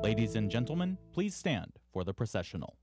Ladies and gentlemen, please stand for the processional.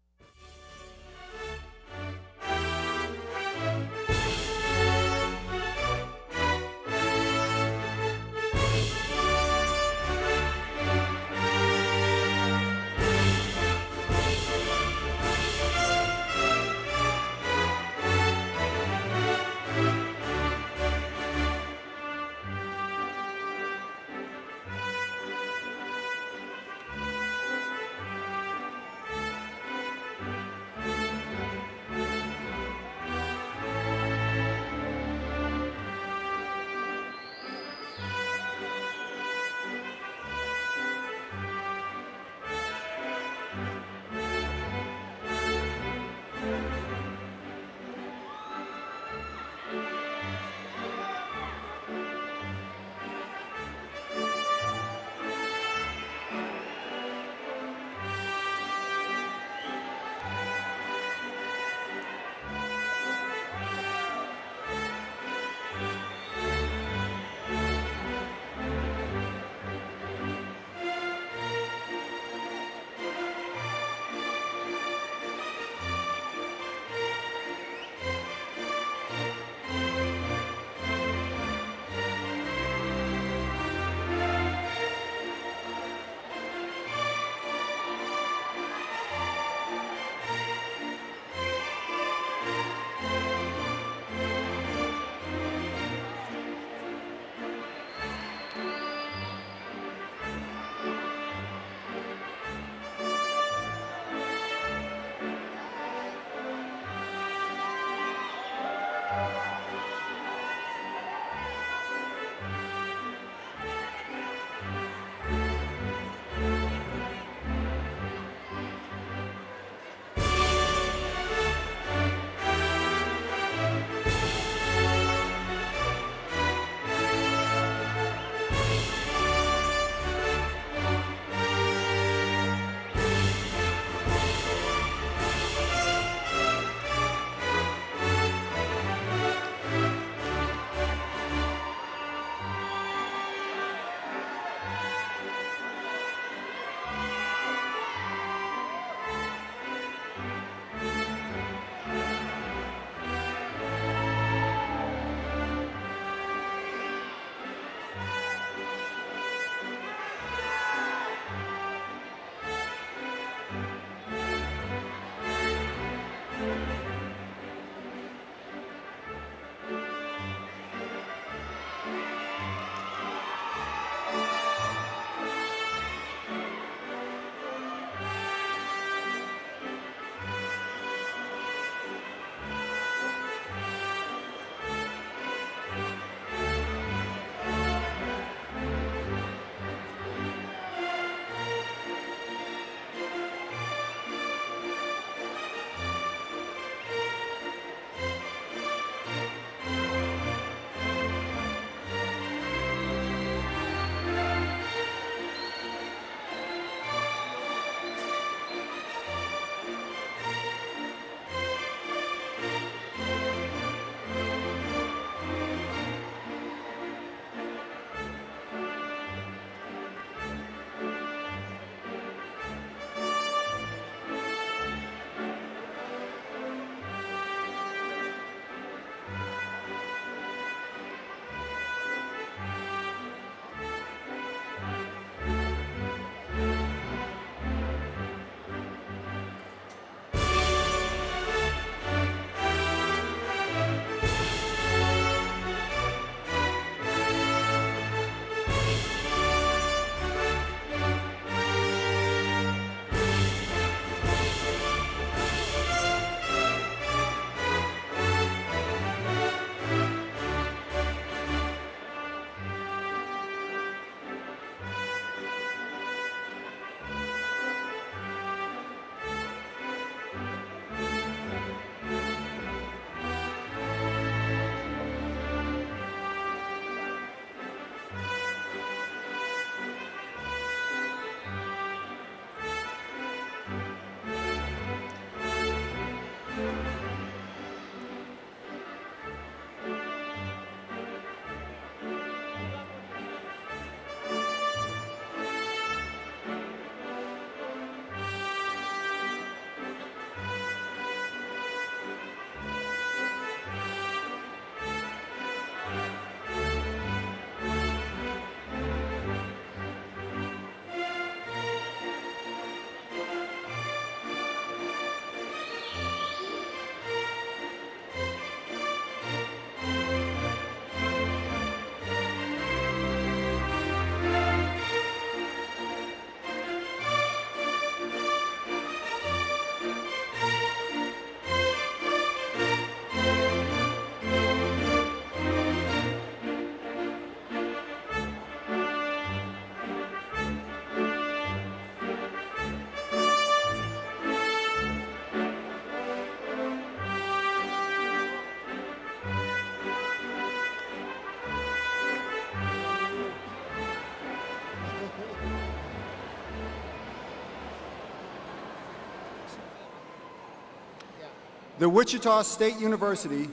The Wichita State University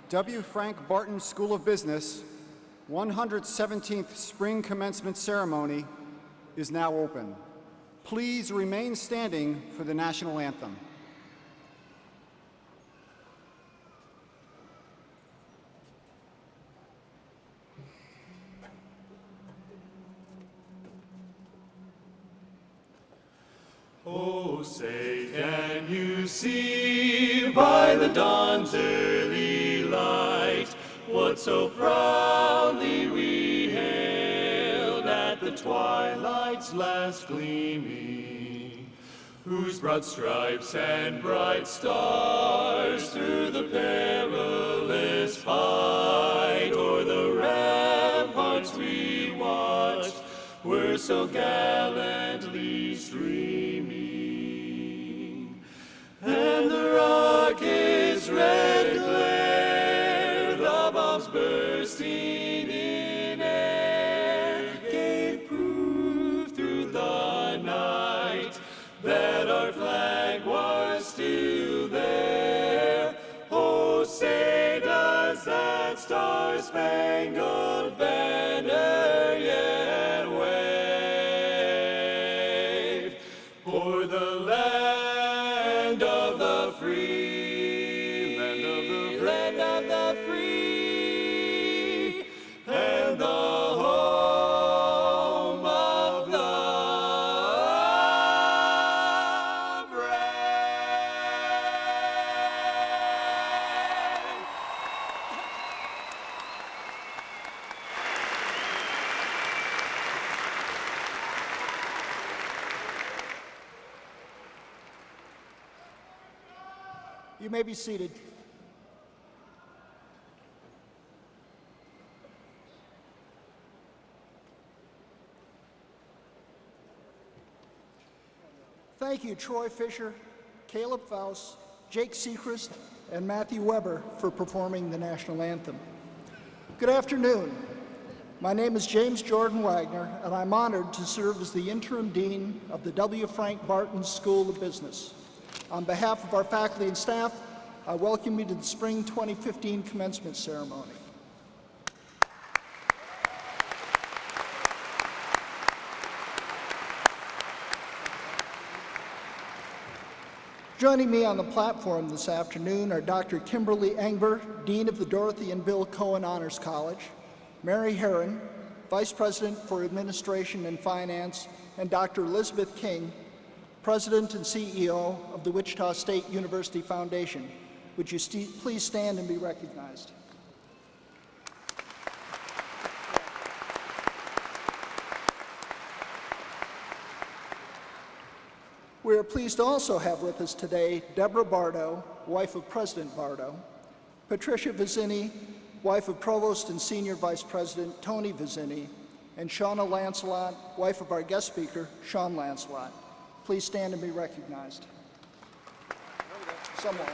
W. Frank Barton School of Business 117th Spring Commencement Ceremony is now open. Please remain standing for the national anthem. Oh, say, can you see by the dawn's early light what so proudly we hailed at the twilight's last gleaming, whose broad stripes and bright stars through the perilous fight o'er the ramparts we watched were so gallantly streaming, and the rocket's red glare, the bombs bursting in air, gave proof through the night that our flag was still there. Oh, say does that star-spangled banner yet wave o'er the land of the free, land of the free, and the home of the You may be seated. Thank you, Troy Fisher, Caleb Faust, Jake Sechrist, and Matthew Weber for performing the national anthem. Good afternoon. My name is James Jordan Wagner, and I'm honored to serve as the interim dean of the W. Frank Barton School of Business. On behalf of our faculty and staff, I welcome you to the Spring 2015 Commencement Ceremony. Joining me on the platform this afternoon are Dr. Kimberly Engber, Dean of the Dorothy and Bill Cohen Honors College, Mary Herron, Vice President for Administration and Finance, and Dr. Elizabeth King, President and CEO of the Wichita State University Foundation. Would you please stand and be recognized? We are pleased to also have with us today Deborah Bardo, wife of President Bardo, Patricia Vizzini, wife of Provost and Senior Vice President Tony Vizzini, and Shauna Lancelot, wife of our guest speaker, Sean Lancelot. Please stand and be recognized. Someone.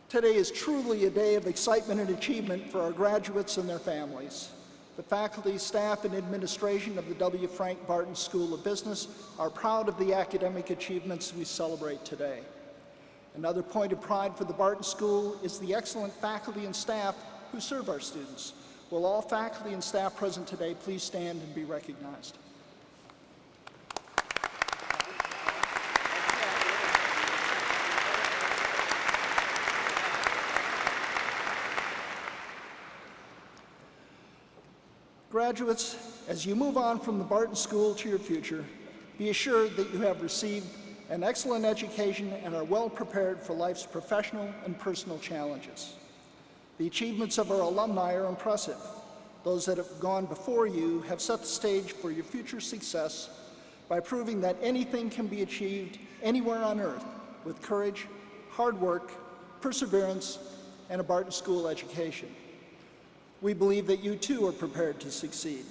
Today is truly a day of excitement and achievement for our graduates and their families. The faculty, staff, and administration of the W. Frank Barton School of Business are proud of the academic achievements we celebrate today. Another point of pride for the Barton School is the excellent faculty and staff who serve our students. Will all faculty and staff present today please stand and be recognized? Graduates, as you move on from the Barton School to your future, be assured that you have received an excellent education and are well prepared for life's professional and personal challenges. The achievements of our alumni are impressive. Those that have gone before you have set the stage for your future success by proving that anything can be achieved anywhere on earth with courage, hard work, perseverance, and a Barton School education. We believe that you too are prepared to succeed.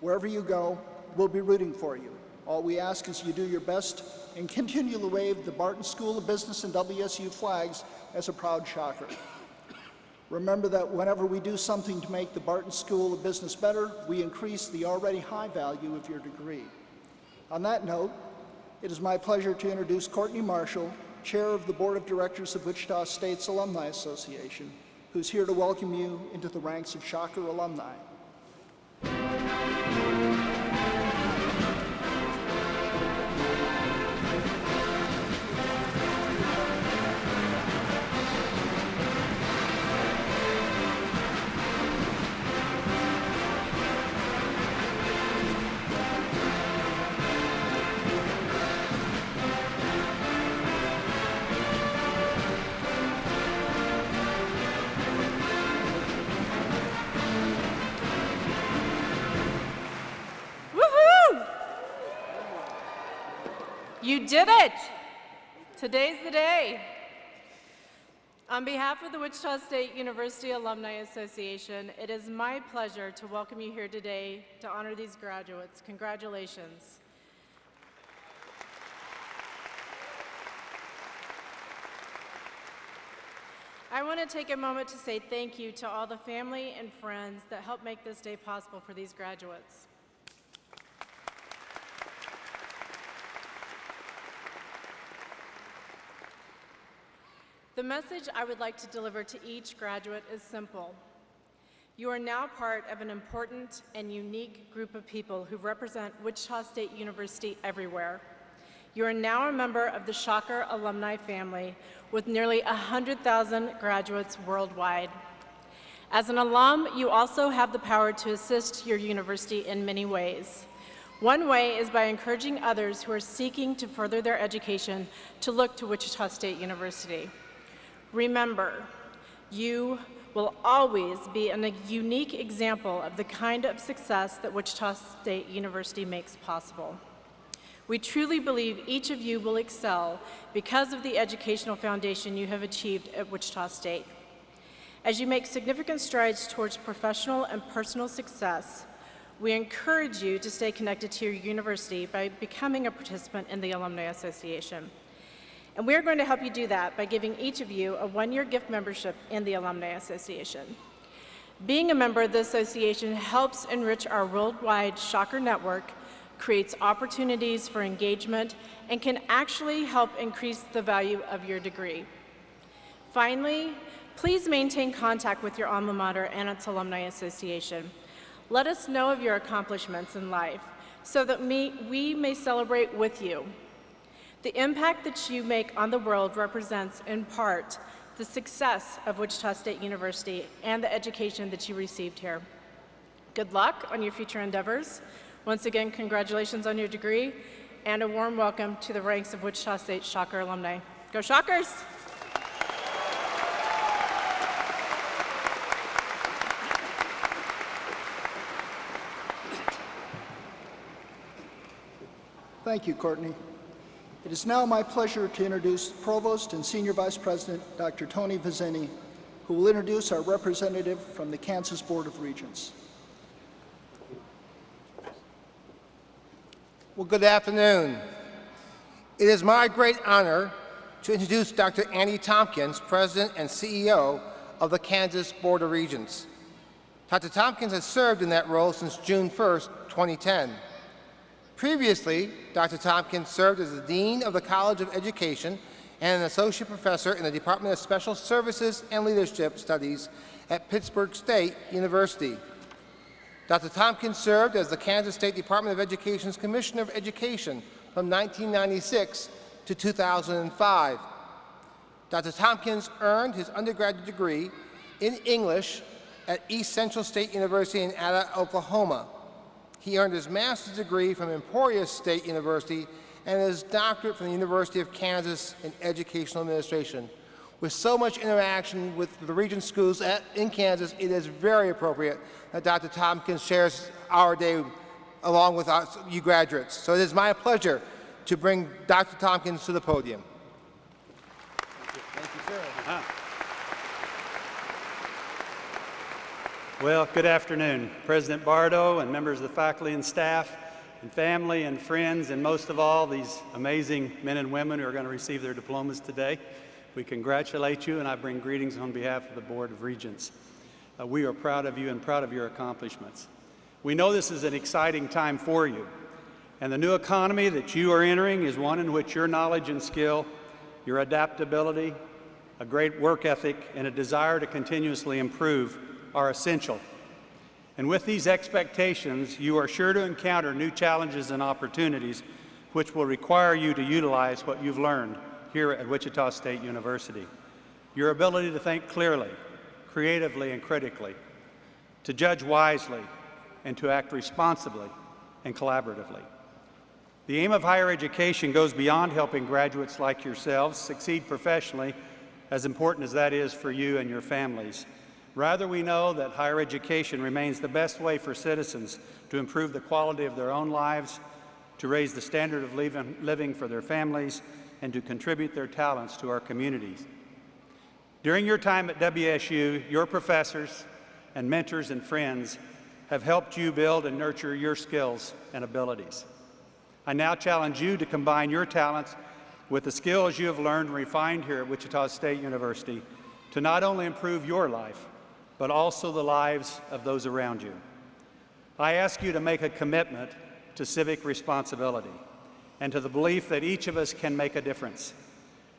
Wherever you go, we'll be rooting for you. All we ask is you do your best and continue to wave the Barton School of Business and WSU flags as a proud shocker. Remember that whenever we do something to make the Barton School of Business better, we increase the already high value of your degree. On that note, it is my pleasure to introduce Courtney Marshall, Chair of the Board of Directors of Wichita State's Alumni Association, who's here to welcome you into the ranks of Shocker alumni. You did it! Today's the day. On behalf of the Wichita State University Alumni Association, it is my pleasure to welcome you here today to honor these graduates. Congratulations. I want to take a moment to say thank you to all the family and friends that helped make this day possible for these graduates. The message I would like to deliver to each graduate is simple. You are now part of an important and unique group of people who represent Wichita State University everywhere. You are now a member of the Shocker alumni family with nearly 100,000 graduates worldwide. As an alum, you also have the power to assist your university in many ways. One way is by encouraging others who are seeking to further their education to look to Wichita State University. Remember, you will always be a unique example of the kind of success that Wichita State University makes possible. We truly believe each of you will excel because of the educational foundation you have achieved at Wichita State. As you make significant strides towards professional and personal success, we encourage you to stay connected to your university by becoming a participant in the Alumni Association. And we're going to help you do that by giving each of you a one-year gift membership in the Alumni Association. Being a member of the association helps enrich our worldwide Shocker network, creates opportunities for engagement, and can actually help increase the value of your degree. Finally, please maintain contact with your alma mater and its Alumni Association. Let us know of your accomplishments in life so that we may celebrate with you. The impact that you make on the world represents, in part, the success of Wichita State University and the education that you received here. Good luck on your future endeavors. Once again, congratulations on your degree, and a warm welcome to the ranks of Wichita State Shocker alumni. Go Shockers! Thank you, Courtney. It is now my pleasure to introduce Provost and Senior Vice President, Dr. Tony Vizzini, who will introduce our representative from the Kansas Board of Regents. Well, good afternoon. It is my great honor to introduce Dr. Andy Tompkins, President and CEO of the Kansas Board of Regents. Dr. Tompkins has served in that role since June 1st, 2010. Previously, Dr. Tompkins served as the Dean of the College of Education and an Associate Professor in the Department of Special Services and Leadership Studies at Pittsburgh State University. Dr. Tompkins served as the Kansas State Department of Education's Commissioner of Education from 1996 to 2005. Dr. Tompkins earned his undergraduate degree in English at East Central State University in Ada, Oklahoma. He earned his master's degree from Emporia State University and his doctorate from the University of Kansas in Educational Administration. With so much interaction with the Regent schools in Kansas, it is very appropriate that Dr. Tompkins shares our day along with you graduates. So it is my pleasure to bring Dr. Tompkins to the podium. Thank you, sir. Well, good afternoon, President Bardo and members of the faculty and staff and family and friends, and most of all, these amazing men and women who are going to receive their diplomas today. We congratulate you, and I bring greetings on behalf of the Board of Regents. We are proud of you and proud of your accomplishments. We know this is an exciting time for you. And the new economy that you are entering is one in which your knowledge and skill, your adaptability, a great work ethic, and a desire to continuously improve are essential. And with these expectations, you are sure to encounter new challenges and opportunities which will require you to utilize what you've learned here at Wichita State University. Your ability to think clearly, creatively, and critically, to judge wisely, and to act responsibly and collaboratively. The aim of higher education goes beyond helping graduates like yourselves succeed professionally, as important as that is for you and your families. Rather, we know that higher education remains the best way for citizens to improve the quality of their own lives, to raise the standard of living for their families, and to contribute their talents to our communities. During your time at WSU, your professors and mentors and friends have helped you build and nurture your skills and abilities. I now challenge you to combine your talents with the skills you have learned and refined here at Wichita State University to not only improve your life, but also the lives of those around you. I ask you to make a commitment to civic responsibility and to the belief that each of us can make a difference.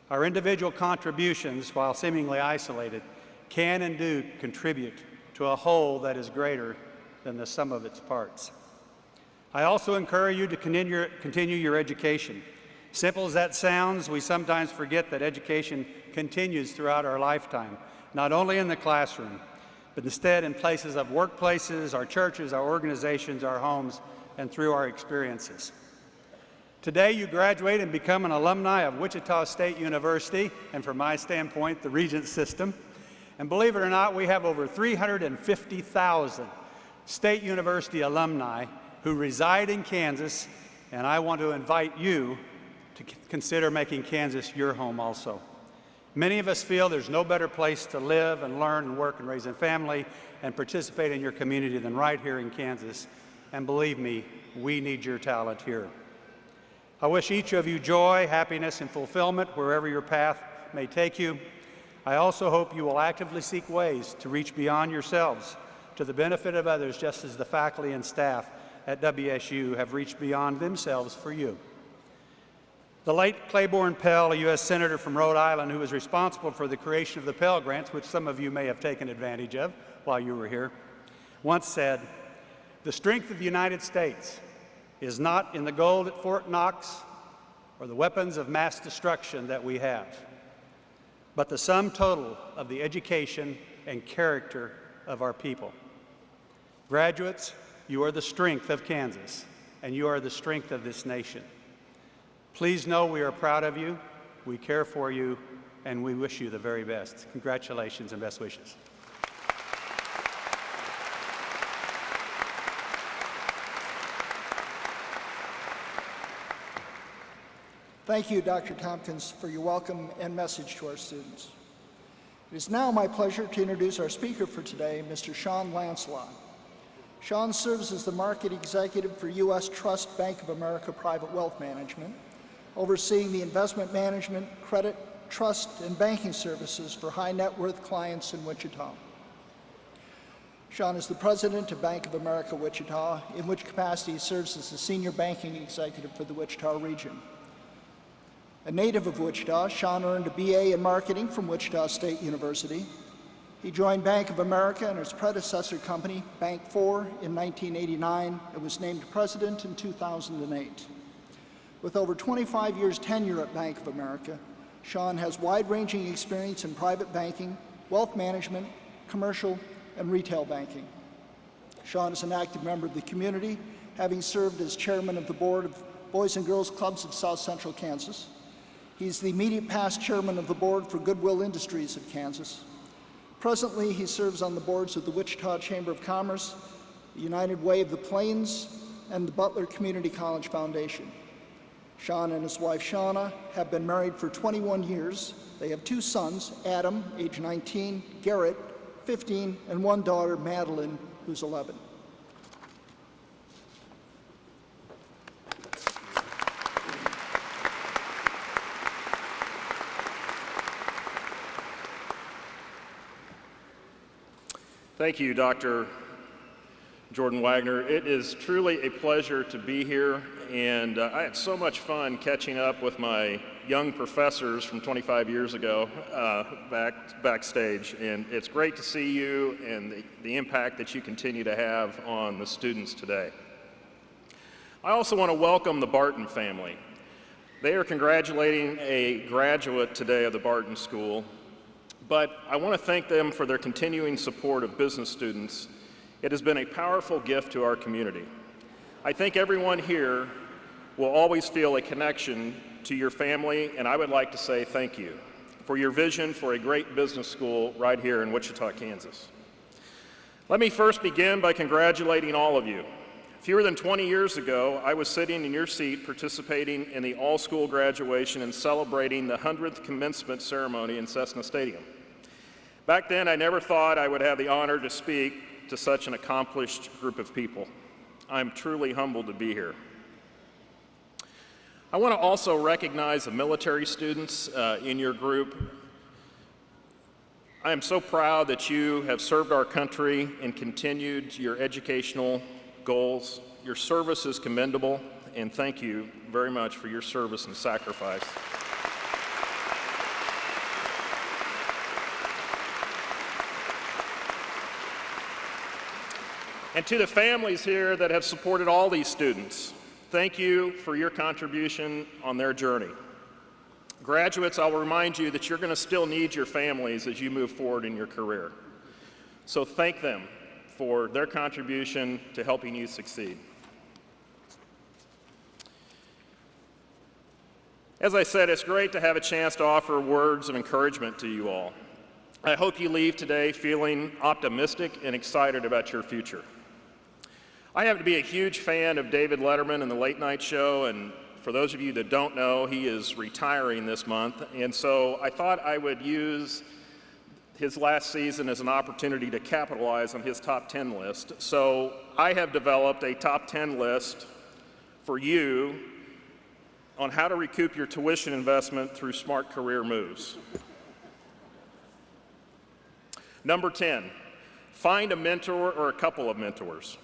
Our individual contributions, while seemingly isolated, can and do contribute to a whole that is greater than the sum of its parts. I also encourage you to continue your education. Simple as that sounds, we sometimes forget that education continues throughout our lifetime, not only in the classroom, but instead in places of workplaces, our churches, our organizations, our homes, and through our experiences. Today, you graduate and become an alumni of Wichita State University, and from my standpoint, the Regent System. And believe it or not, we have over 350,000 State University alumni who reside in Kansas, and I want to invite you to consider making Kansas your home also. Many of us feel there's no better place to live and learn and work and raise a family and participate in your community than right here in Kansas. And believe me, we need your talent here. I wish each of you joy, happiness, and fulfillment wherever your path may take you. I also hope you will actively seek ways to reach beyond yourselves to the benefit of others, just as the faculty and staff at WSU have reached beyond themselves for you. The late Claiborne Pell, a U.S. Senator from Rhode Island who was responsible for the creation of the Pell Grants, which some of you may have taken advantage of while you were here, once said, "The strength of the United States is not in the gold at Fort Knox or the weapons of mass destruction that we have, but the sum total of the education and character of our people." Graduates, you are the strength of Kansas, and you are the strength of this nation. Please know we are proud of you, we care for you, and we wish you the very best. Congratulations and best wishes. Thank you, Dr. Tompkins, for your welcome and message to our students. It is now my pleasure to introduce our speaker for today, Mr. Sean Lancelot. Sean serves as the market executive for U.S. Trust Bank of America Private Wealth Management, overseeing the investment management, credit, trust, and banking services for high net worth clients in Wichita. Sean is the president of Bank of America Wichita, in which capacity he serves as the senior banking executive for the Wichita region. A native of Wichita, Sean earned a BA in marketing from Wichita State University. He joined Bank of America and its predecessor company, Bank 4, in 1989 and was named president in 2008. With over 25 years tenure at Bank of America, Sean has wide-ranging experience in private banking, wealth management, commercial, and retail banking. Sean is an active member of the community, having served as chairman of the board of Boys and Girls Clubs of South Central Kansas. He's the immediate past chairman of the board for Goodwill Industries of Kansas. Presently, he serves on the boards of the Wichita Chamber of Commerce, the United Way of the Plains, and the Butler Community College Foundation. Sean and his wife, Shauna, have been married for 21 years. They have two sons, Adam, age 19, Garrett, 15, and one daughter, Madeline, who's 11. Thank you, Dr. Jordan Wagner. It is truly a pleasure to be here, and I had so much fun catching up with my young professors from 25 years ago backstage, and it's great to see you and the impact that you continue to have on the students today. I also want to welcome the Barton family. They are congratulating a graduate today of the Barton School, but I want to thank them for their continuing support of business students. It has been a powerful gift to our community. I think everyone here will always feel a connection to your family, and I would like to say thank you for your vision for a great business school right here in Wichita, Kansas. Let me first begin by congratulating all of you. Fewer than 20 years ago, I was sitting in your seat participating in the all-school graduation and celebrating the 100th commencement ceremony in Cessna Stadium. Back then, I never thought I would have the honor to speak to such an accomplished group of people. I'm truly humbled to be here. I want to also recognize the military students in your group. I am so proud that you have served our country and continued your educational goals. Your service is commendable, and thank you very much for your service and sacrifice. And to the families here that have supported all these students, thank you for your contribution on their journey. Graduates, I'll remind you that you're going to still need your families as you move forward in your career. So thank them for their contribution to helping you succeed. As I said, it's great to have a chance to offer words of encouragement to you all. I hope you leave today feeling optimistic and excited about your future. I happen to be a huge fan of David Letterman and the Late Night Show, and for those of you that don't know, he is retiring this month, and so I thought I would use his last season as an opportunity to capitalize on his top 10 list. So I have developed a top 10 list for you on how to recoup your tuition investment through smart career moves. Number 10, find a mentor or a couple of mentors.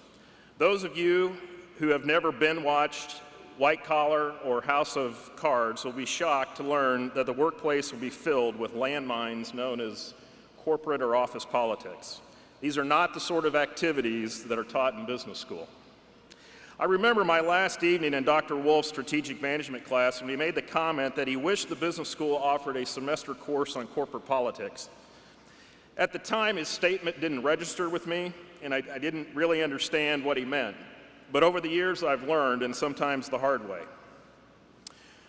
Those of you who have never watched White Collar or House of Cards will be shocked to learn that the workplace will be filled with landmines known as corporate or office politics. These are not the sort of activities that are taught in business school. I remember my last evening in Dr. Wolf's strategic management class when he made the comment that he wished the business school offered a semester course on corporate politics. At the time, his statement didn't register with me, and I didn't really understand what he meant. But over the years, I've learned, and sometimes the hard way.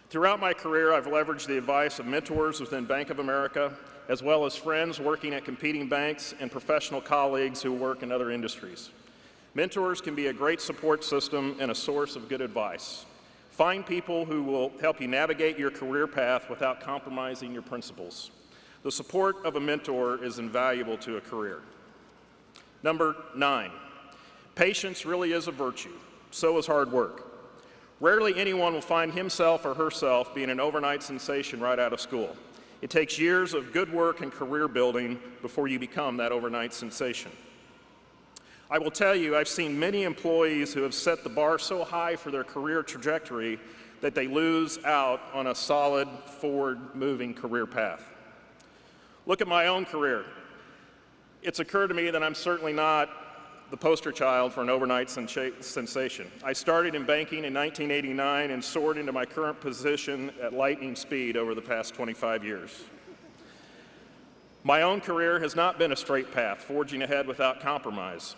Throughout my career, I've leveraged the advice of mentors within Bank of America, as well as friends working at competing banks and professional colleagues who work in other industries. Mentors can be a great support system and a source of good advice. Find people who will help you navigate your career path without compromising your principles. The support of a mentor is invaluable to a career. Number 9, patience really is a virtue. So is hard work. Rarely anyone will find himself or herself being an overnight sensation right out of school. It takes years of good work and career building before you become that overnight sensation. I will tell you, I've seen many employees who have set the bar so high for their career trajectory that they lose out on a solid, forward-moving career path. Look at my own career. It's occurred to me that I'm certainly not the poster child for an overnight sensation. I started in banking in 1989 and soared into my current position at lightning speed over the past 25 years. My own career has not been a straight path, forging ahead without compromise.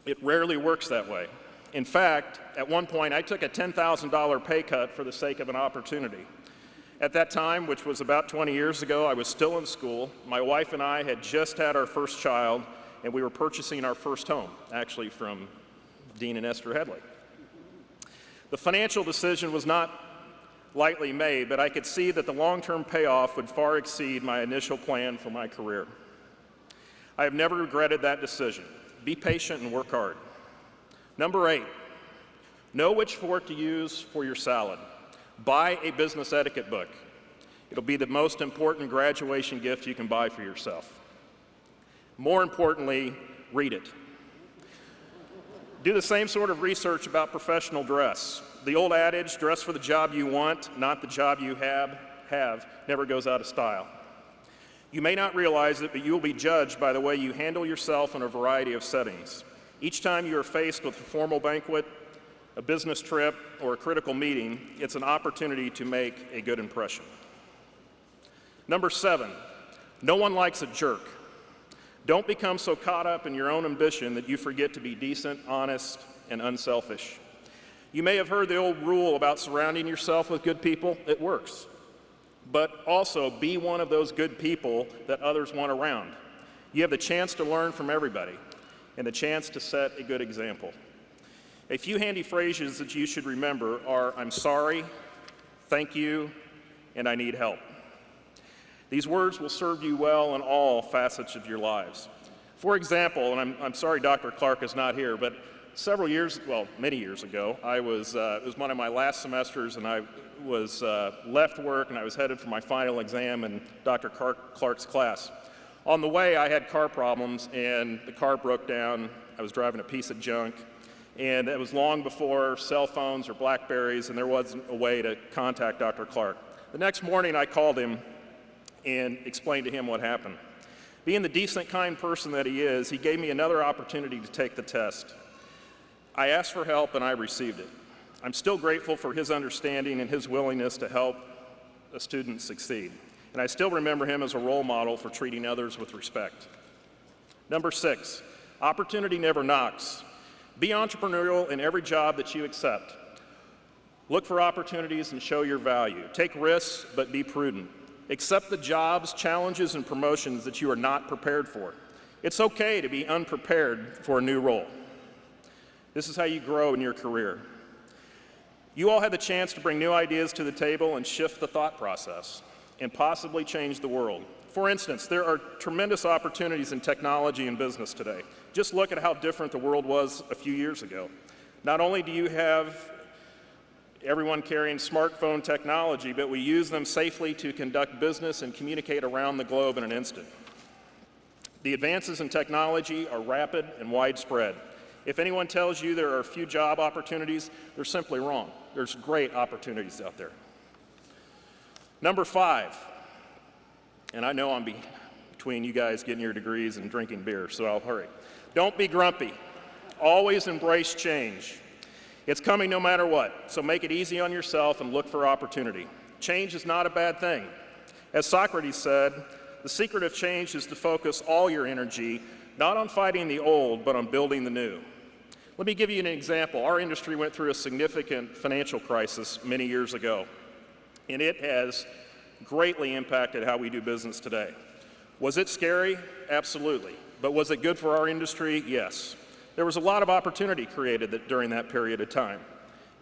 It rarely works that way. In fact, at one point, I took a $10,000 pay cut for the sake of an opportunity. At that time, which was about 20 years ago, I was still in school. My wife and I had just had our first child, and we were purchasing our first home, actually from Dean and Esther Headley. The financial decision was not lightly made, but I could see that the long-term payoff would far exceed my initial plan for my career. I have never regretted that decision. Be patient and work hard. Number 8, know which fork to use for your salad. Buy a business etiquette book. It'll be the most important graduation gift you can buy for yourself. More importantly, read it. Do the same sort of research about professional dress. The old adage, dress for the job you want, not the job you have, never goes out of style. You may not realize it, but you will be judged by the way you handle yourself in a variety of settings. Each time you are faced with a formal banquet, a business trip, or a critical meeting, it's an opportunity to make a good impression. Number 7, no one likes a jerk. Don't become so caught up in your own ambition that you forget to be decent, honest, and unselfish. You may have heard the old rule about surrounding yourself with good people. It works. But also be one of those good people that others want around. You have the chance to learn from everybody and the chance to set a good example. A few handy phrases that you should remember are, I'm sorry, thank you, and I need help. These words will serve you well in all facets of your lives. For example, and I'm sorry Dr. Clark is not here, but many years ago, it was one of my last semesters, and I was left work, and I was headed for my final exam in Dr. Clark's class. On the way, I had car problems, and the car broke down. I was driving a piece of junk, and it was long before cell phones or Blackberries, and there wasn't a way to contact Dr. Clark. The next morning, I called him and explained to him what happened. Being the decent, kind person that he is, he gave me another opportunity to take the test. I asked for help, and I received it. I'm still grateful for his understanding and his willingness to help a student succeed. And I still remember him as a role model for treating others with respect. Number 6, opportunity never knocks. Be entrepreneurial in every job that you accept. Look for opportunities and show your value. Take risks, but be prudent. Accept the jobs, challenges, and promotions that you are not prepared for. It's okay to be unprepared for a new role. This is how you grow in your career. You all have the chance to bring new ideas to the table and shift the thought process and possibly change the world. For instance, there are tremendous opportunities in technology and business today. Just look at how different the world was a few years ago. Not only do you have everyone carrying smartphone technology, but we use them safely to conduct business and communicate around the globe in an instant. The advances in technology are rapid and widespread. If anyone tells you there are few job opportunities, they're simply wrong. There's great opportunities out there. Number 5, and I know I'm between you guys getting your degrees and drinking beer, so I'll hurry. Don't be grumpy. Always embrace change. It's coming no matter what, so make it easy on yourself and look for opportunity. Change is not a bad thing. As Socrates said, the secret of change is to focus all your energy not on fighting the old, but on building the new. Let me give you an example. Our industry went through a significant financial crisis many years ago, and it has greatly impacted how we do business today. Was it scary? Absolutely. But was it good for our industry? Yes. There was a lot of opportunity created during that period of time.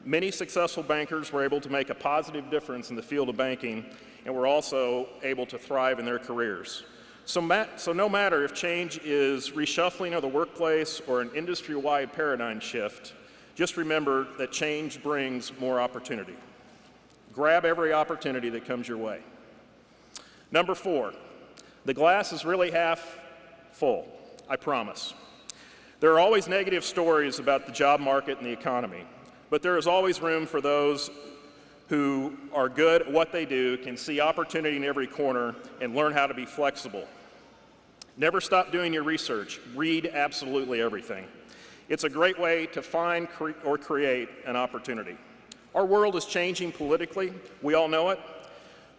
Many successful bankers were able to make a positive difference in the field of banking and were also able to thrive in their careers. So no matter if change is reshuffling of the workplace or an industry-wide paradigm shift, just remember that change brings more opportunity. Grab every opportunity that comes your way. Number 4, the glass is really half full, I promise. There are always negative stories about the job market and the economy, but there is always room for those who are good at what they do, can see opportunity in every corner, and learn how to be flexible. Never stop doing your research. Read absolutely everything. It's a great way to find or create an opportunity. Our world is changing politically. We all know it.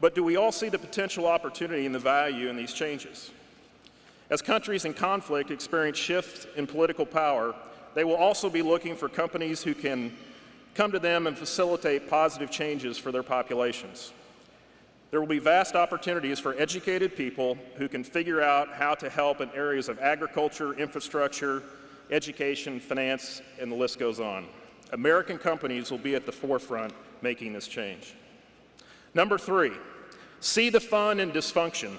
But do we all see the potential opportunity and the value in these changes? As countries in conflict experience shifts in political power, they will also be looking for companies who can come to them and facilitate positive changes for their populations. There will be vast opportunities for educated people who can figure out how to help in areas of agriculture, infrastructure, education, finance, and the list goes on. American companies will be at the forefront making this change. Number 3, see the fun in dysfunction.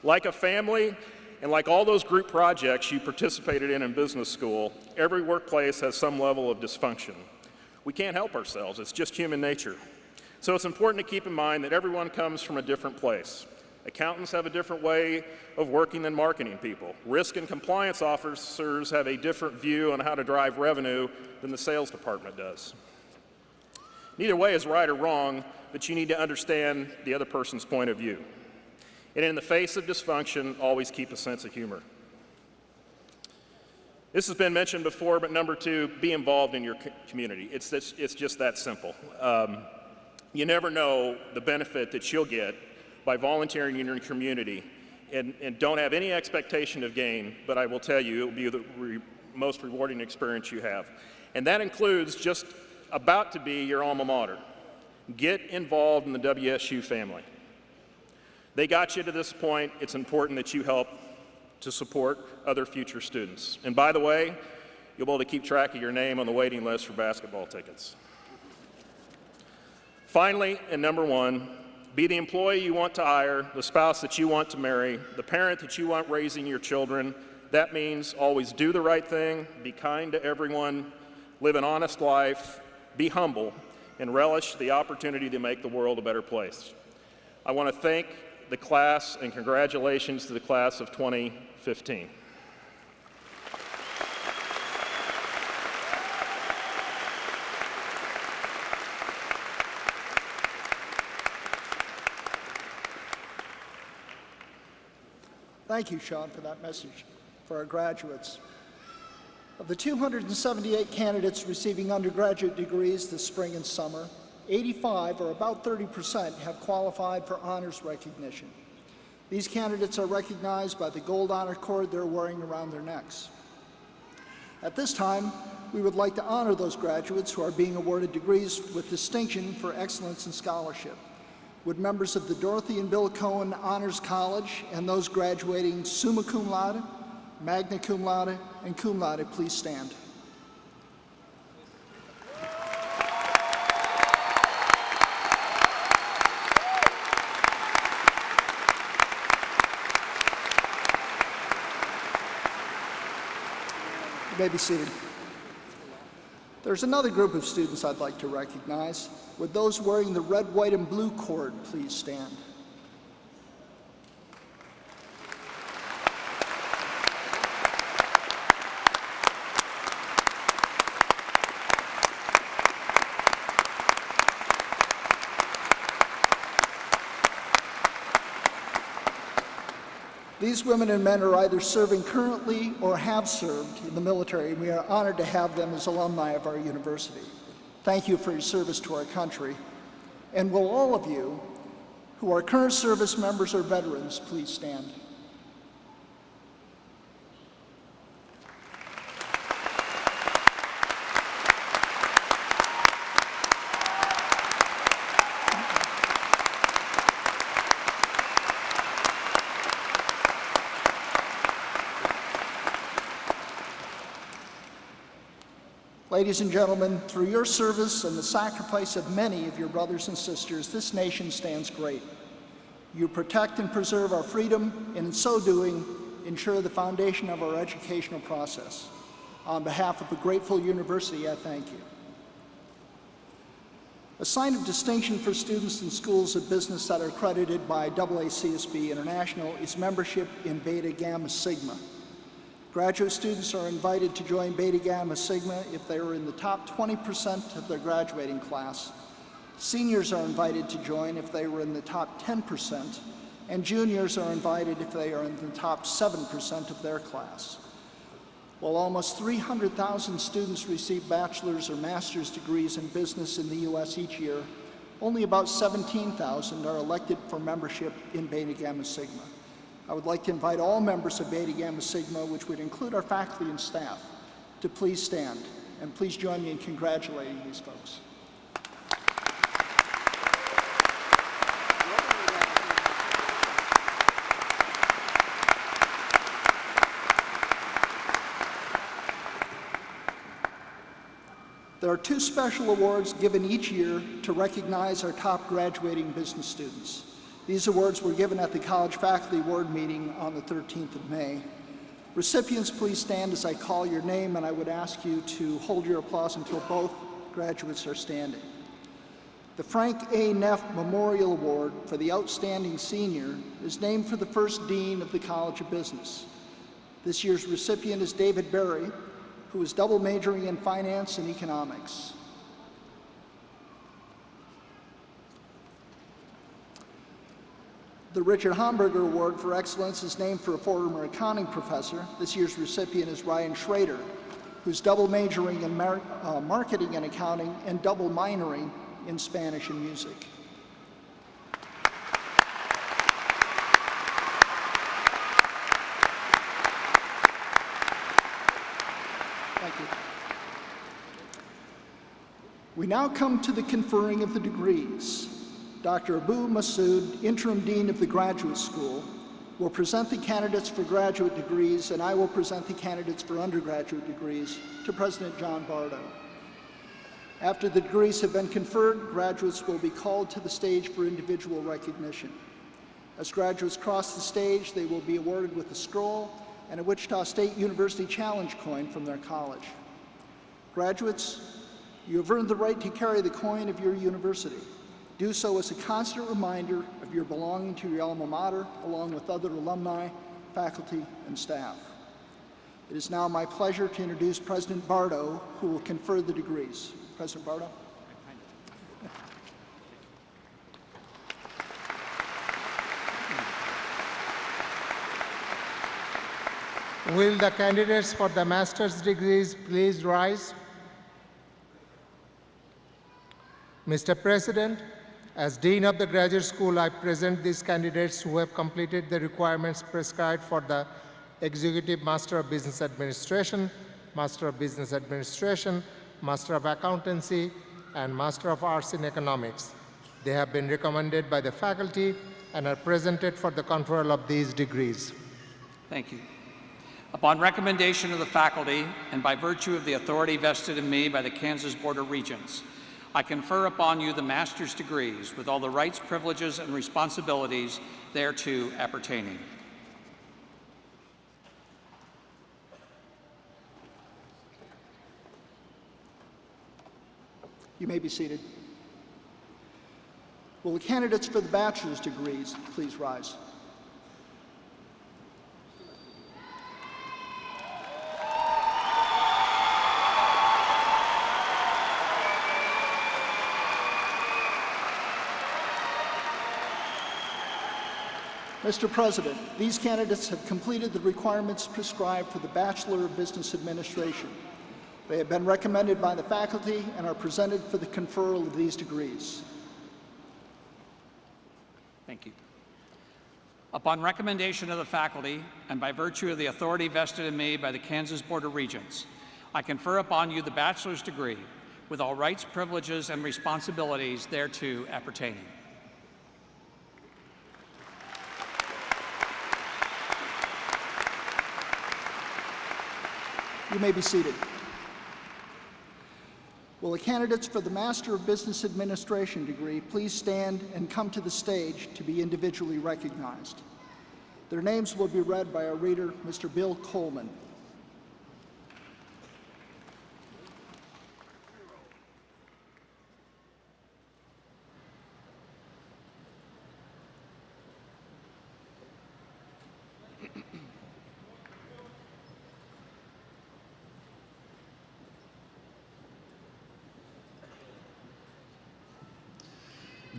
Like a family, and like all those group projects you participated in business school, every workplace has some level of dysfunction. We can't help ourselves, it's just human nature. So it's important to keep in mind that everyone comes from a different place. Accountants have a different way of working than marketing people. Risk and compliance officers have a different view on how to drive revenue than the sales department does. Neither way is right or wrong, but you need to understand the other person's point of view. And in the face of dysfunction, always keep a sense of humor. This has been mentioned before, but number two, be involved in your community. It's just that simple. You never know the benefit that you'll get by volunteering in your community, and don't have any expectation of gain, but I will tell you it will be the most rewarding experience you have. And that includes just about to be your alma mater. Get involved in the WSU family. They got you to this point. It's important that you help to support other future students. And by the way, you'll be able to keep track of your name on the waiting list for basketball tickets. Finally, and number one, be the employee you want to hire, the spouse that you want to marry, the parent that you want raising your children. That means always do the right thing, be kind to everyone, live an honest life, be humble, and relish the opportunity to make the world a better place. I want to thank the class and congratulations to the class of 2015. Thank you, Sean, for that message for our graduates. Of the 278 candidates receiving undergraduate degrees this spring and summer, 85, or about 30%, have qualified for honors recognition. These candidates are recognized by the gold honor cord they're wearing around their necks. At this time, we would like to honor those graduates who are being awarded degrees with distinction for excellence in scholarship. Would members of the Dorothy and Bill Cohen Honors College and those graduating summa cum laude, magna cum laude, and cum laude please stand? You may be seated. There's another group of students I'd like to recognize. Would those wearing the red, white, and blue cord please stand? These women and men are either serving currently or have served in the military, and we are honored to have them as alumni of our university. Thank you for your service to our country. And will all of you who are current service members or veterans please stand? Ladies and gentlemen, through your service and the sacrifice of many of your brothers and sisters, this nation stands great. You protect and preserve our freedom, and in so doing, ensure the foundation of our educational process. On behalf of a grateful university, I thank you. A sign of distinction for students in schools of business that are accredited by AACSB International is membership in Beta Gamma Sigma. Graduate students are invited to join Beta Gamma Sigma if they are in the top 20% of their graduating class. Seniors are invited to join if they were in the top 10%, and juniors are invited if they are in the top 7% of their class. While almost 300,000 students receive bachelor's or master's degrees in business in the U.S. each year, only about 17,000 are elected for membership in Beta Gamma Sigma. I would like to invite all members of Beta Gamma Sigma, which would include our faculty and staff, to please stand, and please join me in congratulating these folks. There are two special awards given each year to recognize our top graduating business students. These awards were given at the College Faculty Award meeting on the 13th of May. Recipients, please stand as I call your name, and I would ask you to hold your applause until both graduates are standing. The Frank A. Neff Memorial Award for the Outstanding Senior is named for the first Dean of the College of Business. This year's recipient is David Berry, who is double majoring in finance and economics. The Richard Homburger Award for Excellence is named for a former accounting professor. This year's recipient is Ryan Schrader, who's double majoring in marketing and accounting and double minoring in Spanish and music. Thank you. We now come to the conferring of the degrees. Dr. Abu Masood, Interim Dean of the Graduate School, will present the candidates for graduate degrees, and I will present the candidates for undergraduate degrees to President John Bardo. After the degrees have been conferred, graduates will be called to the stage for individual recognition. As graduates cross the stage, they will be awarded with a scroll and a Wichita State University Challenge coin from their college. Graduates, you have earned the right to carry the coin of your university. Do so as a constant reminder of your belonging to your alma mater, along with other alumni, faculty, and staff. It is now my pleasure to introduce President Bardo, who will confer the degrees. President Bardo. Will the candidates for the master's degrees please rise? Mr. President, as Dean of the Graduate School, I present these candidates who have completed the requirements prescribed for the Executive Master of Business Administration, Master of Business Administration, Master of Accountancy, and Master of Arts in Economics. They have been recommended by the faculty and are presented for the conferral of these degrees. Thank you. Upon recommendation of the faculty and by virtue of the authority vested in me by the Kansas Board of Regents, I confer upon you the master's degrees with all the rights, privileges, and responsibilities thereto appertaining. You may be seated. Will the candidates for the bachelor's degrees please rise? Mr. President, these candidates have completed the requirements prescribed for the Bachelor of Business Administration. They have been recommended by the faculty and are presented for the conferral of these degrees. Thank you. Upon recommendation of the faculty and by virtue of the authority vested in me by the Kansas Board of Regents, I confer upon you the bachelor's degree with all rights, privileges, and responsibilities thereto appertaining. You may be seated. Will the candidates for the Master of Business Administration degree please stand and come to the stage to be individually recognized? Their names will be read by our reader, Mr. Bill Coleman.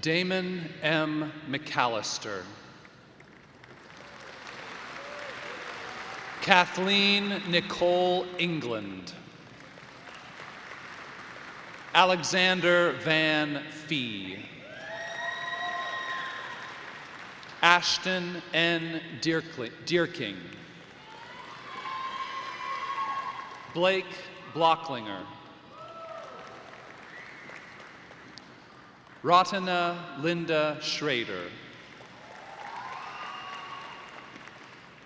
Damon M. McAllister. Kathleen Nicole England. Alexander Van Fee. Ashton N. Dierking. Blake Blocklinger. Ratana Linda Schrader.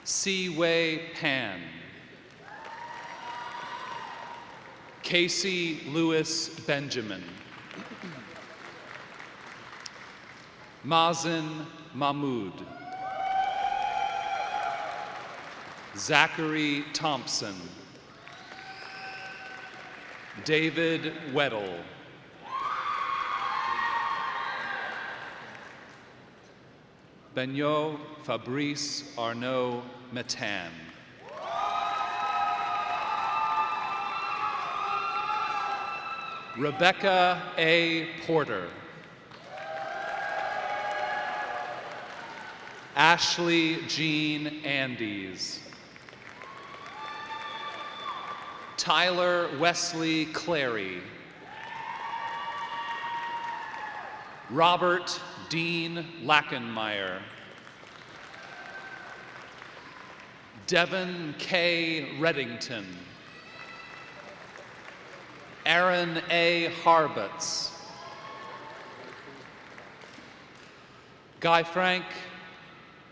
Si Wei Pan. Casey Lewis Benjamin. Mazen Mahmood. Zachary Thompson. David Weddle. Benyo Fabrice Arnaud Matan. Rebecca A. Porter. Ashley Jean Andes. Tyler Wesley Clary. Robert Dean Lackenmeyer. Devin K. Reddington. Aaron A. Harbutz. Guy Frank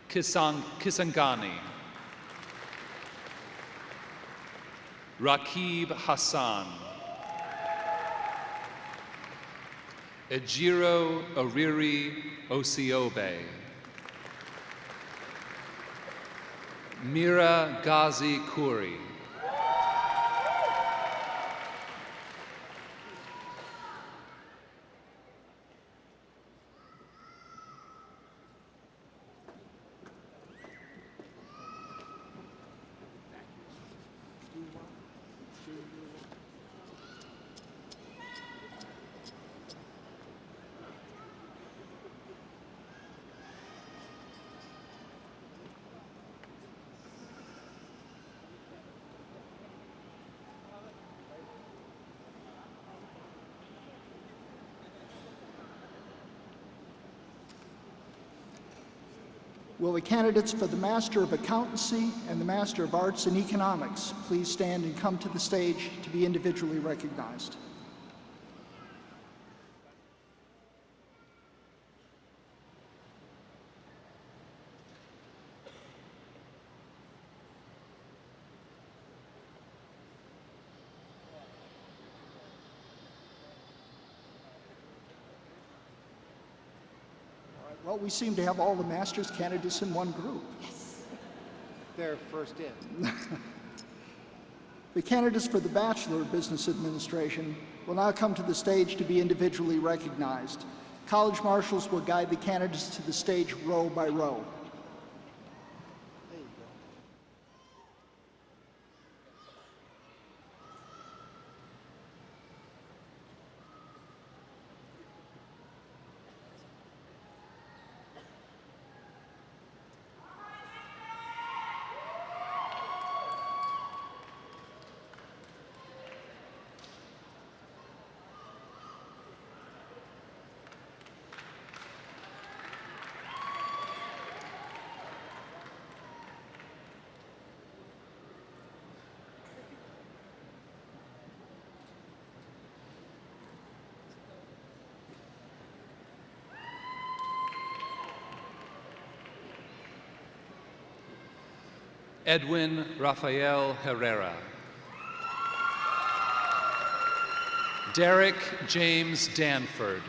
Kisangani. Rakib Hassan. Ejiro Oriri Osiobe. Mira Ghazi Kuri. Will the candidates for the Master of Accountancy and the Master of Arts in Economics please stand and come to the stage to be individually recognized? Well, we seem to have all the master's candidates in one group. They're first in. The candidates for the Bachelor of Business Administration will now come to the stage to be individually recognized. College marshals will guide the candidates to the stage row by row. Edwin Rafael Herrera. Derek James Danford.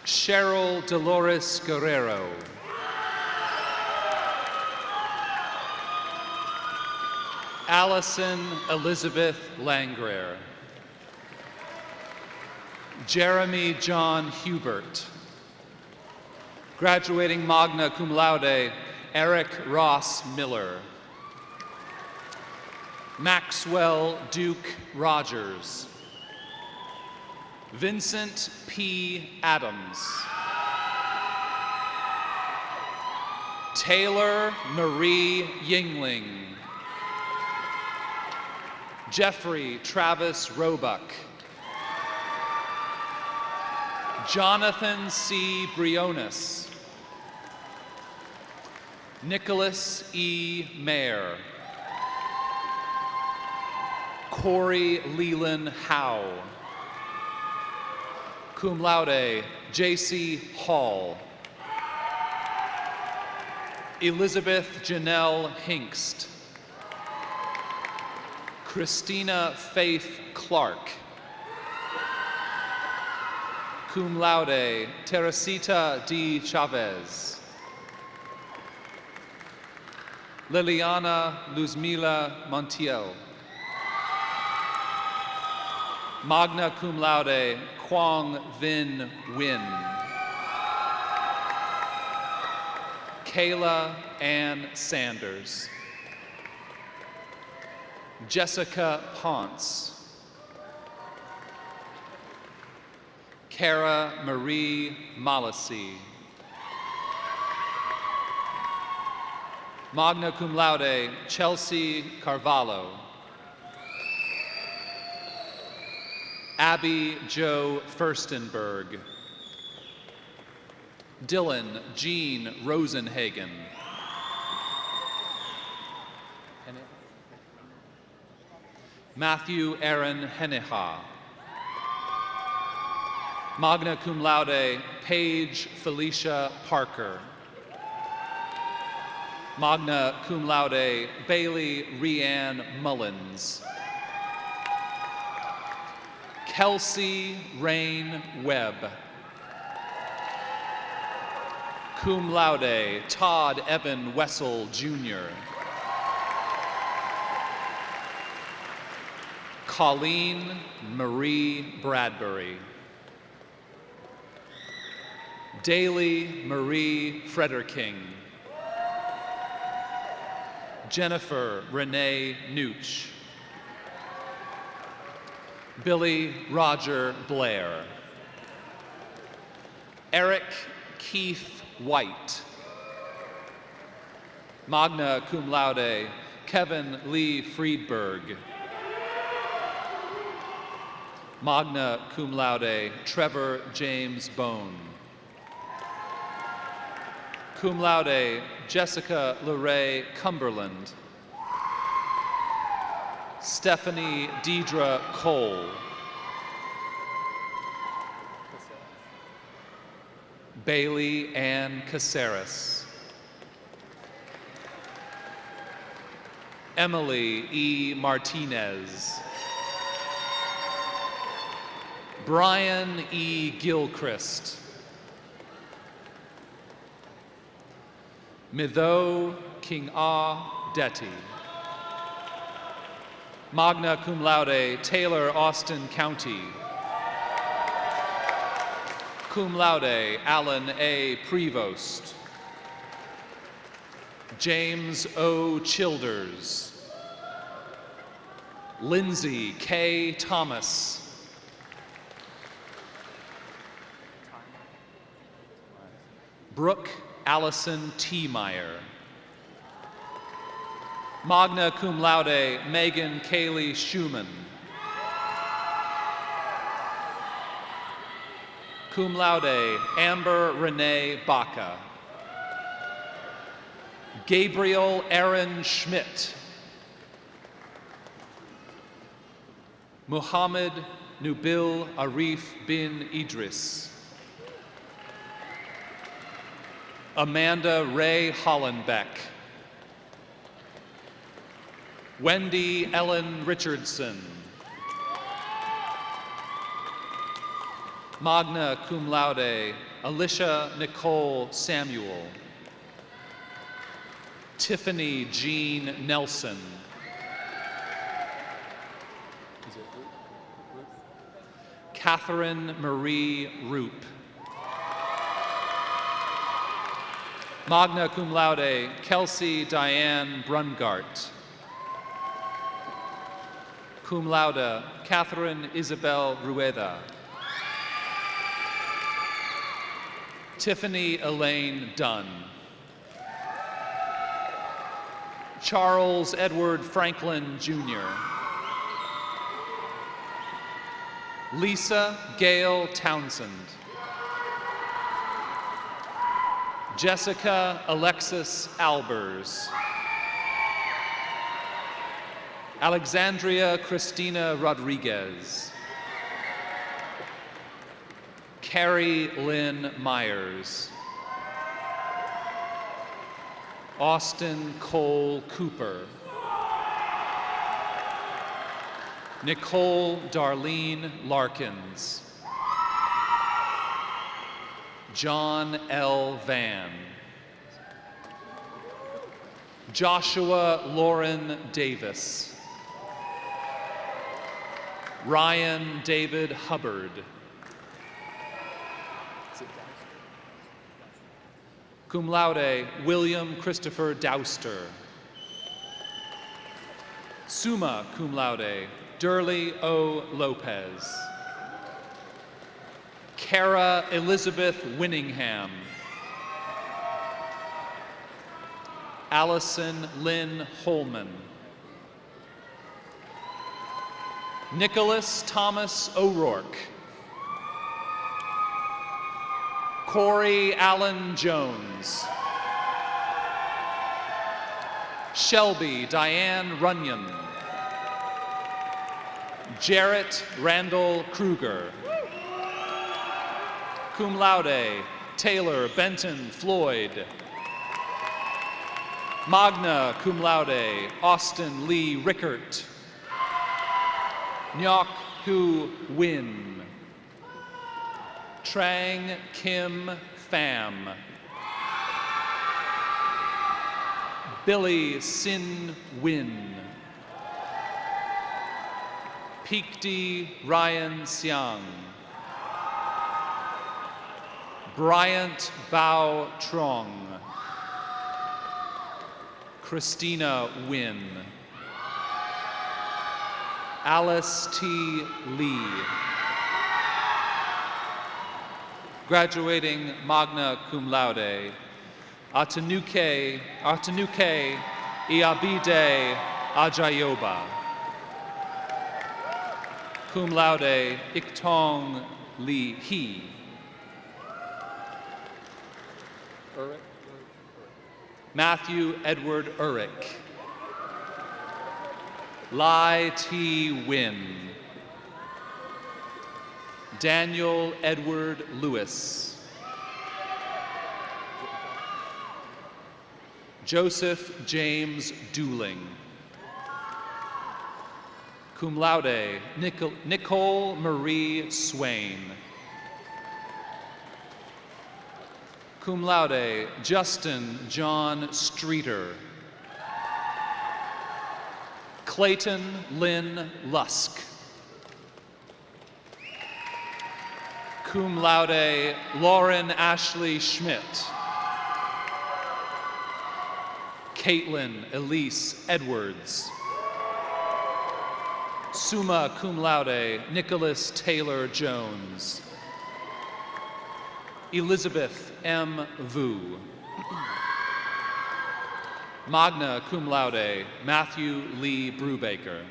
Cheryl Dolores Guerrero. Allison Elizabeth Langrer. Jeremy John Hubert. Graduating magna cum laude, Eric Ross Miller. Maxwell Duke Rogers. Vincent P. Adams. Taylor Marie Yingling. Jeffrey Travis Roebuck. Jonathan C. Briones. Nicholas E. Mayer. Corey Leland Howe. Cum laude, J.C. Hall. Elizabeth Janelle Hinkst. Christina Faith Clark. Cum laude, Teresita D. Chavez. Liliana Luzmila Montiel. Magna cum laude, Quang Vinh Nguyen. Kayla Ann Sanders. Jessica Ponce. Cara Marie Malassi. Magna cum laude, Chelsea Carvalho. Abby Jo Furstenberg. Dylan Jean Rosenhagen. Matthew Aaron Henneha. Magna cum laude, Paige Felicia Parker. Magna cum laude, Bailey Rianne Mullins. Kelsey Rain Webb. Cum laude, Todd Evan Wessel, Jr. Colleen Marie Bradbury. Daly Marie Frederking. Jennifer Renee Nooch. Billy Roger Blair. Eric Keith White. Magna cum laude, Kevin Lee Friedberg. Magna cum laude, Trevor James Bone. Cum laude, Jessica LeRae Cumberland. Stephanie Deidre Cole. Bailey Ann Caceres. Emily E. Martinez. Brian E. Gilchrist. Midho King Ah Detty. Magna cum laude, Taylor Austin County. Cum laude, Alan A. Prevost. James O. Childers. Lindsay K. Thomas. Brooke Allison T. Meyer. Magna cum laude, Megan Kaylee Schumann. Cum laude, Amber Renee Baca. Gabriel Aaron Schmidt. Muhammad Nubil Arif bin Idris. Amanda Ray Hollenbeck. Wendy Ellen Richardson. Magna cum laude, Alicia Nicole Samuel. Tiffany Jean Nelson. Catherine Marie Roop. Magna cum laude, Kelsey Diane Brungart. Cum laude, Catherine Isabel Rueda. Tiffany Elaine Dunn. Charles Edward Franklin, Jr. Lisa Gail Townsend. Jessica Alexis Albers. Alexandria Christina Rodriguez. Carrie Lynn Myers. Austin Cole Cooper. Nicole Darlene Larkins. John L. Van. Joshua Lauren Davis. Ryan David Hubbard. Cum laude, William Christopher Dowster. Summa cum laude, Durley O. Lopez. Kara Elizabeth Winningham. Allison Lynn Holman. Nicholas Thomas O'Rourke. Corey Allen Jones. Shelby Diane Runyon. Jarrett Randall Kruger. Cum laude, Taylor Benton Floyd. Magna cum laude, Austin Lee Rickert. Nyok Hu Win. Trang Kim Pham. Billy Sin Win. Peekdi Ryan Siang. Bryant Bao Trong. Christina Win. Alice T. Lee. Graduating magna cum laude, Atanuke Iabide Ajayoba. Cum laude, Iktong Lee He. Matthew Edward Urick. Lai T. Win. Daniel Edward Lewis. Joseph James Dooling. Cum laude, Nicole Marie Swain. Cum laude, Justin John Streeter. Clayton Lynn Lusk. Cum laude, Lauren Ashley Schmidt. Caitlin Elise Edwards. Summa cum laude, Nicholas Taylor Jones. Elizabeth M. Vu. Magna cum laude, Matthew Lee Brubaker.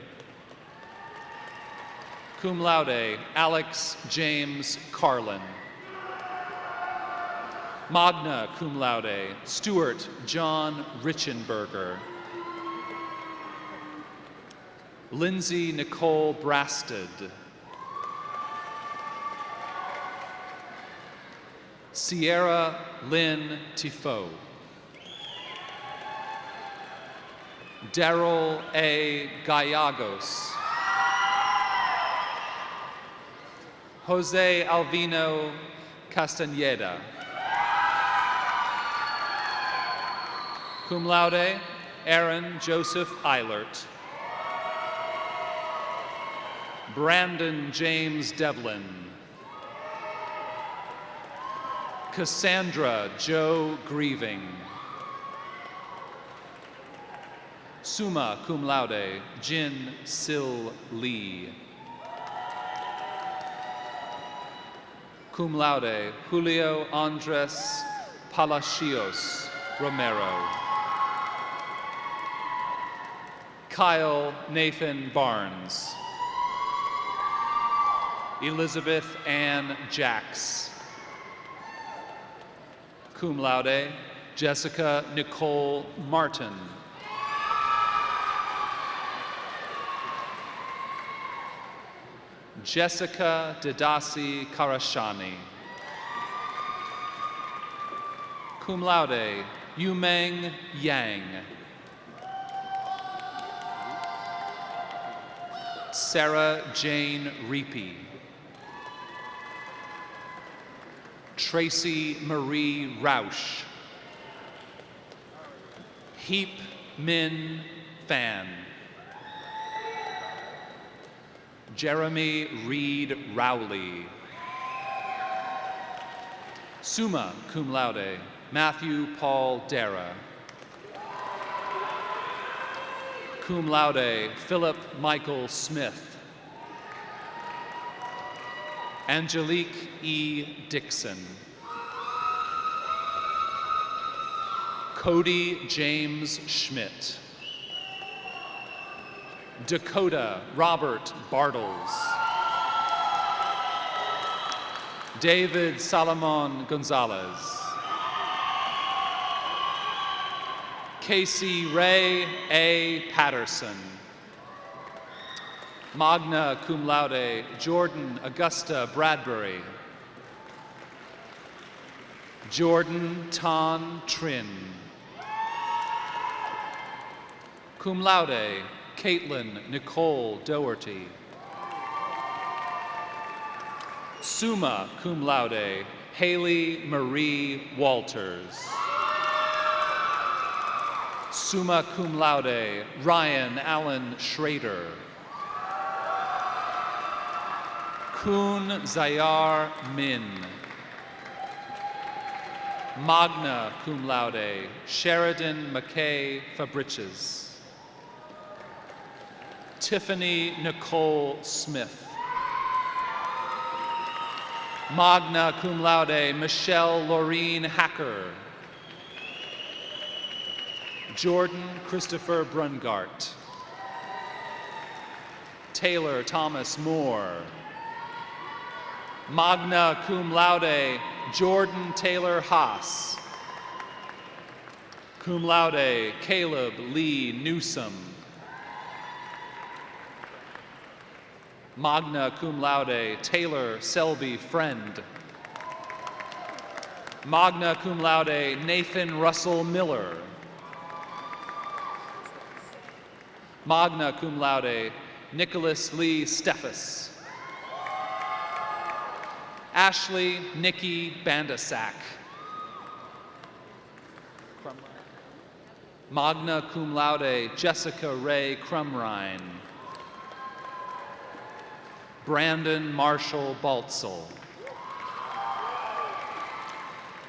Cum laude, Alex James Carlin. Magna cum laude, Stuart John Richenberger. Lindsay Nicole Brasted. Sierra Lynn Tifo. Daryl A. Gallegos. Jose Alvino Castañeda. Cum laude, Aaron Joseph Eilert. Brandon James Devlin. Cassandra Joe Grieving. Summa cum laude, Jin Sil Lee. Cum laude, Julio Andres Palacios Romero. Kyle Nathan Barnes. Elizabeth Ann Jacks. Cum laude, Jessica Nicole Martin. Jessica Didasi Karashani. Cum laude, Yumeng Yang. Sarah Jane Reapy. Tracy Marie Roush. Heap Min Fan. Jeremy Reed Rowley. Summa cum laude, Matthew Paul Dara. Cum laude, Philip Michael Smith. Angelique E. Dixon. Cody James Schmidt. Dakota Robert Bartles. David Salomon Gonzalez. Casey Ray A. Patterson. Magna cum laude, Jordan Augusta Bradbury. Jordan Tan Trin. Cum laude, Caitlin Nicole Doherty. Summa cum laude, Haley Marie Walters. Summa cum laude, Ryan Allen Schrader. Kun Zayar Min. Magna cum laude, Sheridan McKay Fabriches. Tiffany Nicole Smith. Magna cum laude, Michelle Laureen Hacker. Jordan Christopher Brungart. Taylor Thomas Moore. Magna cum laude, Jordan Taylor Haas. Cum laude, Caleb Lee Newsom. Magna cum laude, Taylor Selby Friend. Magna cum laude, Nathan Russell Miller. Magna cum laude, Nicholas Lee Steffes. Ashley Nikki Bandasack. Magna cum laude, Jessica Ray Crumrine. Brandon Marshall Baltzel.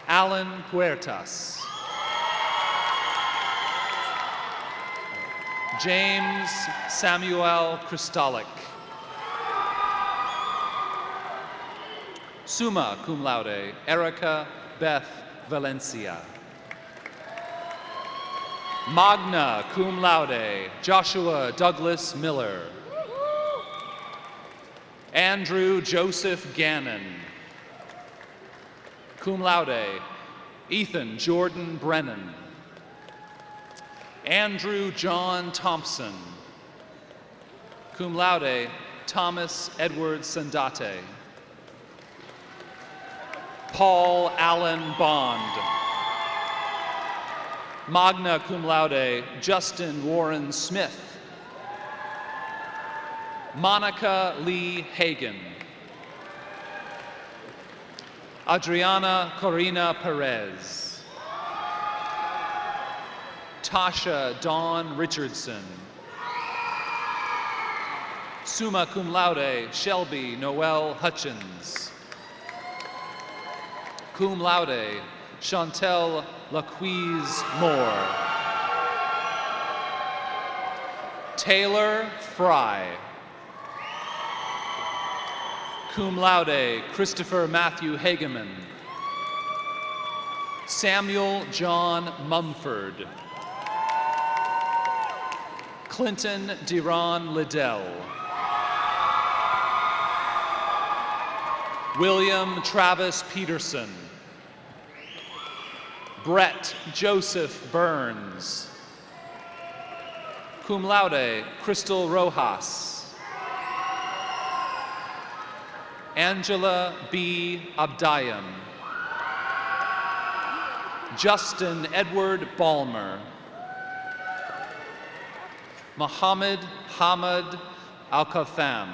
Alan Puertas. James Samuel Kristalik. Summa cum laude, Erica Beth Valencia. Magna cum laude, Joshua Douglas Miller. Andrew Joseph Gannon. Cum laude, Ethan Jordan Brennan. Andrew John Thompson. Cum laude, Thomas Edward Sandate. Paul Allen Bond. Magna cum laude, Justin Warren Smith. Monica Lee Hagan. Adriana Corina Perez. Tasha Dawn Richardson. Summa cum laude, Shelby Noel Hutchins. Cum laude, Chantel LaQuise Moore. Taylor Fry. Cum laude, Christopher Matthew Hageman. Samuel John Mumford. Clinton Deron Liddell. William Travis Peterson. Brett Joseph Burns. Cum laude, Crystal Rojas. Angela B. Abdayam. Justin Edward Balmer. Muhammad Hamad Al-Katham.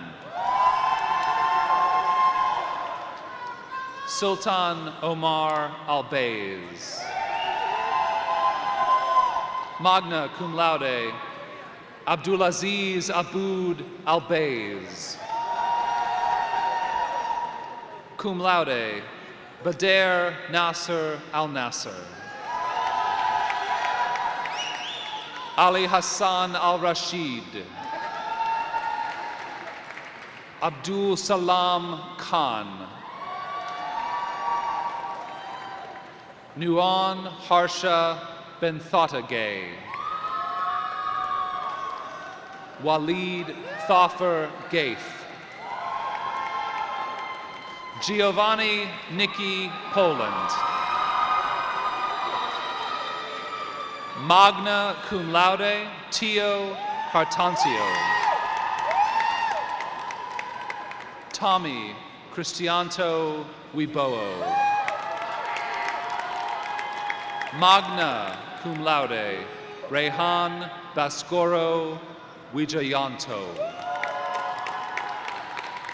Sultan Omar Al-Bays. Magna cum laude, Abdulaziz Aboud Al-Bays. Cum laude, Bader Nasser Al-Nasser. Ali Hassan Al-Rashid, Abdul Salam Khan, Nuan Harsha Benthatagay, Walid Thafer Gaith, Giovanni Nikki Poland, magna cum laude Tio Hartantio, Tommy Cristianto Wibowo, magna cum laude Rehan Bascoro Wijayanto,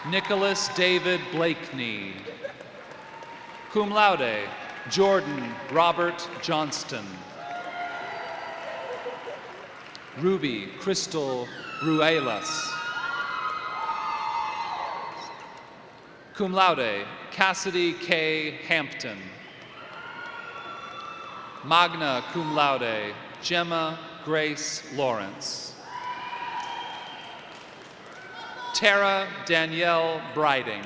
Nicholas David Blakeney, cum laude Jordan Robert Johnston, Ruby Crystal Ruelas, cum laude Cassidy K. Hampton, magna cum laude Gemma Grace Lawrence, Tara Danielle Briding,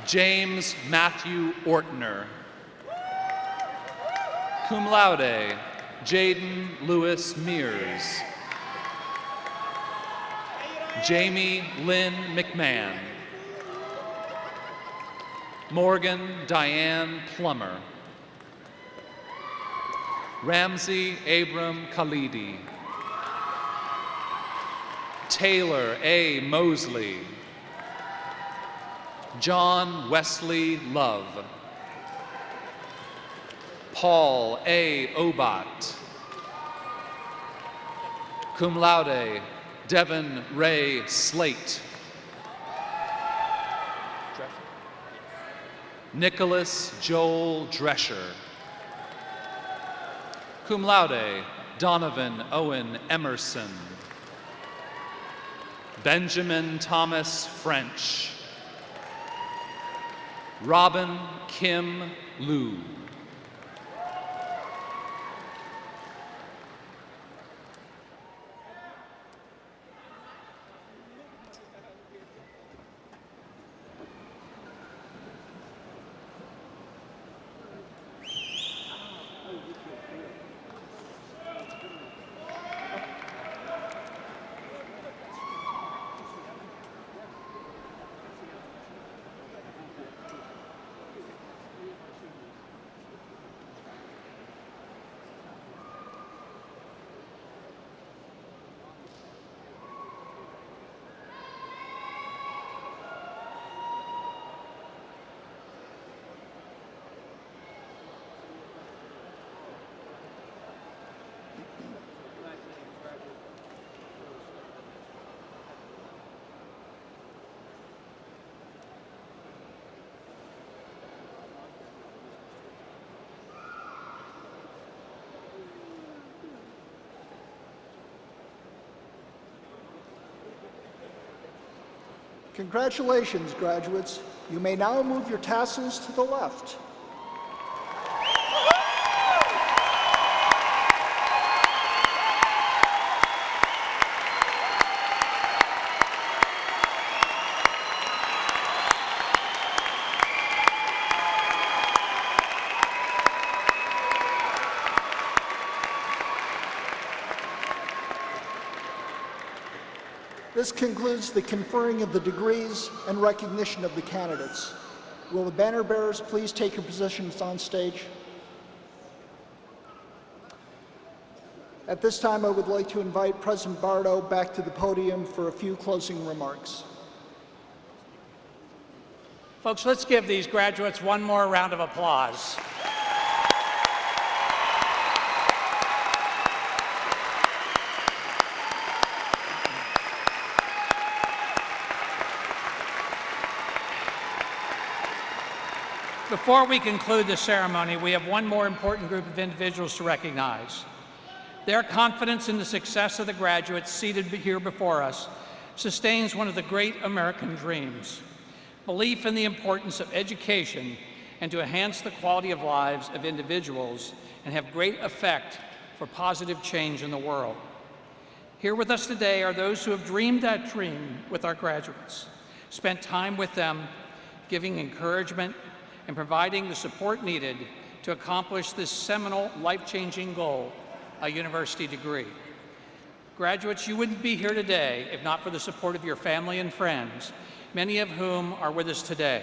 James Matthew Ortner, cum laude Jaden Lewis Mears, Jamie Lynn McMahon, Morgan Diane Plummer, Ramsey Abram Khalidi, Taylor A. Mosley, John Wesley Love, Paul A. Obat, cum laude Devin Ray Slate, Nicholas Joel Drescher, cum laude Donovan Owen Emerson, Benjamin Thomas French, Robin Kim Liu, Congratulations, graduates. You may now move your tassels to the left. This concludes the conferring of the degrees and recognition of the candidates. Will the banner bearers please take your positions on stage? At this time, I would like to invite President Barto back to the podium for a few closing remarks. Folks, let's give these graduates one more round of applause. Before we conclude the ceremony, we have one more important group of individuals to recognize. Their confidence in the success of the graduates seated here before us sustains one of the great American dreams: belief in the importance of education and to enhance the quality of lives of individuals and have great effect for positive change in the world. Here with us today are those who have dreamed that dream with our graduates, spent time with them, giving encouragement and providing the support needed to accomplish this seminal, life-changing goal, a university degree. Graduates, you wouldn't be here today if not for the support of your family and friends, many of whom are with us today.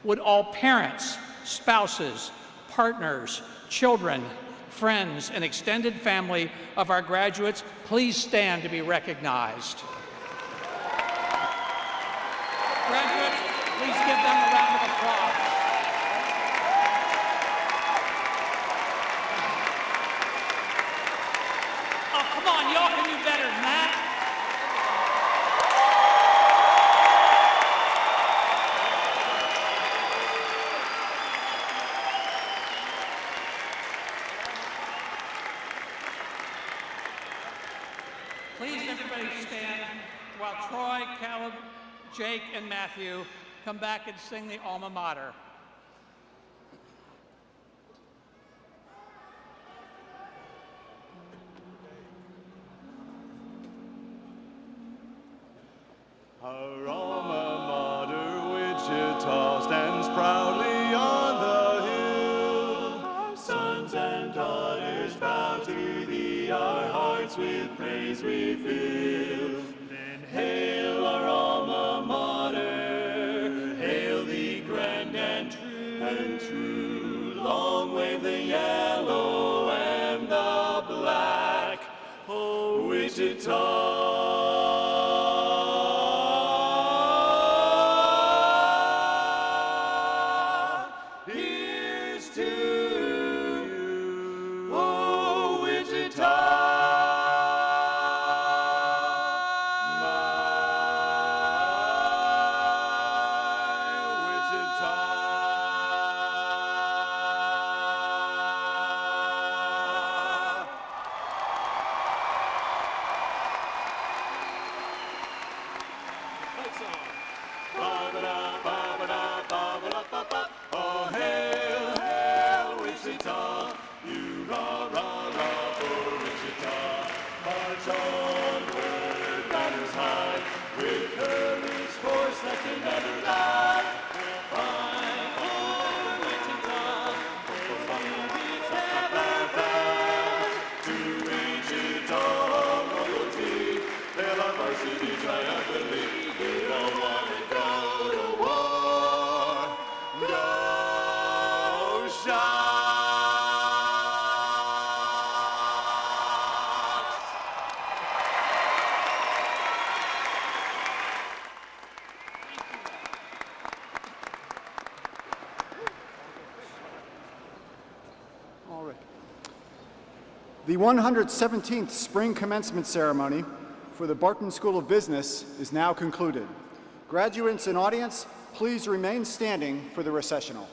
Would all parents, spouses, partners, children, friends, and extended family of our graduates please stand to be recognized? Graduates, please give them a round of applause. Oh, come on, y'all can do better than that. Please, everybody stand while Troy, Caleb, Jake, and Matthew come back and sing the alma mater. Our alma mater, Wichita, stands proudly on the hill. Our sons and daughters bow to thee, our hearts with praise we fill. Then hail our alma mater, hail thee grand and true. Long wave the yellow and the black, oh Wichita. Oh, hail, hail, Wichita, you rah-rah-rah for Wichita. March onward, banners high, with courage, force that can never die. We'll fight for Wichita, we'll fight it's never found. To Wichita, loyalty, hail our varsity triumphantly. We don't want to go to war. Go Sharks! All right. The 117th Spring Commencement Ceremony for the Barton School of Business is now concluded. Graduates and audience, please remain standing for the recessional.